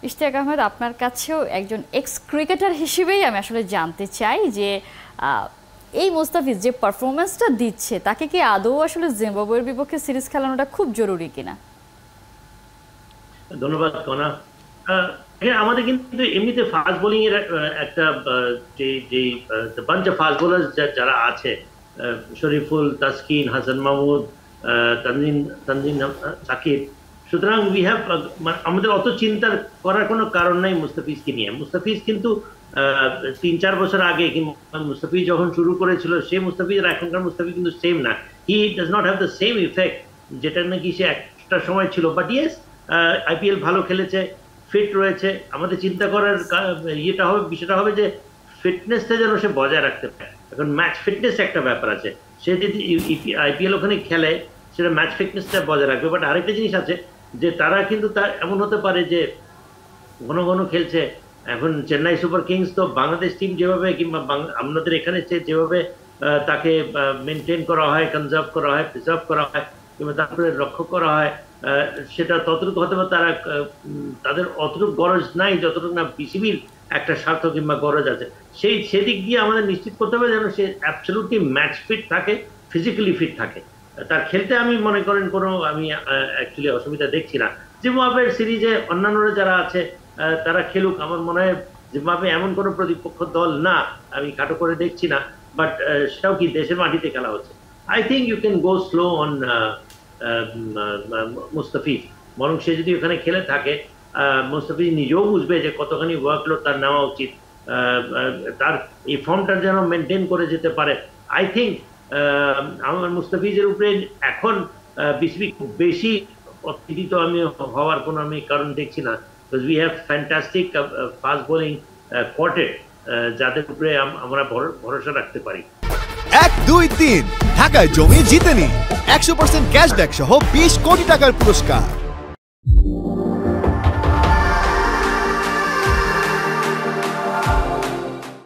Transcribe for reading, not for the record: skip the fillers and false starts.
ইশতিয়াক আহমেদ, আপনার কাছেও একজন এক্স ক্রিকেটার হিসেবেই আমি আসলে জানতে চাই যে এই মুস্তাফিজ যে পারফরমেন্সটা দিচ্ছে তাকে কি আদৌ আসলে জিম্বাবুয়ের বিপক্ষে সিরিজ খেলানোটা খুব জরুরি কিনা? ধন্যবাদ কনা। আমাদের কিন্তু এমনিতে ফাস্ট বোলিং এর একটা যে বাঞ্চ অফ ফাস্ট বোলার যারা আছে, শরীফুল, তাসকিন, হাসান মাহমুদ, তানজিম সাকিব, সুতরাং উই হ্যাভ, আমাদের অত চিন্তা করার কোনো কারণ নাই মুস্তাফিজকে নিয়ে। মুস্তাফিজ কিন্তু ৩-৪ বছর আগে মুস্তাফিজ যখন শুরু করেছিল সে মুস্তাফিজ আর এখনকার মুস্তাফিজ কিন্তু সেম না। He does not have the same effect যেটা নাকি সে একটা সময় ছিল। বাট ইয়েস, আইপিএল ভালো খেলেছে, ফিট রয়েছে। আমাদের চিন্তা করার বিষয়টা হবে যে ফিটনেসটা যেন সে বজায় রাখতে পারে। এখন ম্যাচ ফিটনেস একটা ব্যাপার আছে, সে যদি আইপিএল ওখানে খেলে সেটা ম্যাচ ফিটনেসটা বজায় রাখবে। বাট আরেকটা জিনিস আছে যে তারা কিন্তু তার এমন হতে পারে যে ঘন ঘন খেলছে। এখন চেন্নাই সুপার কিংস তো বাংলাদেশ টিম যেভাবে কিংবা আমাদের এখানে যেভাবে তাকে মেনটেন করা হয়, কনজার্ভ করা হয়, প্রিজার্ভ করা হয় কিংবা তারপরে রক্ষা করা হয়, সেটা ততটুকু হতে পারে তাদের অতটুকু গরজ নাই যতটুকু না বিসিবির একটা স্বার্থ কিংবা গরজ আছে। সেদিক দিয়ে আমাদের নিশ্চিত করতে হবে যেন সে অ্যাবসলিউটলি ম্যাচ ফিট থাকে, ফিজিক্যালি ফিট থাকে। তার খেলতে আমি মনে করেন আমি অ্যাকচুয়ালি অসুবিধা দেখছি না। জিম্বাবুয়ের সিরিজে অন্যান্যরা যারা আছে তারা খেলুক। আমার মনে হয় জিম্বাবুয়ে এমন কোনো প্রতিপক্ষ দল না, আমি খাটো করে দেখছি না। বাট সেটাও কি দেশের মাটিতে খেলা হচ্ছে। I think you can go slow on Mustafiz. বরং সে যদি ওখানে খেলে থাকে, মুস্তাফিজ নিজেও বুঝবে যে কতখানি ওয়ার্কলোড তার নেওয়া উচিত, তার এই ফর্মটা যেন মেনটেন করে যেতে পারে। আই থিঙ্ক আমার মুস্তাফিজের উপরে এখন বিসিবি খুব বেশি অতিরিক্ত আমি হওয়ার কোনো আমি কারণ দেখছি না। We have fantastic fast bowling quartet যাদের উপরে আমরা ভরসা রাখতে পারি। 1, 2, 3 ঢাকায় জমি জিতে নিন 100% ক্যাশব্যাক সহ 20 কোটি টাকার পুরস্কার।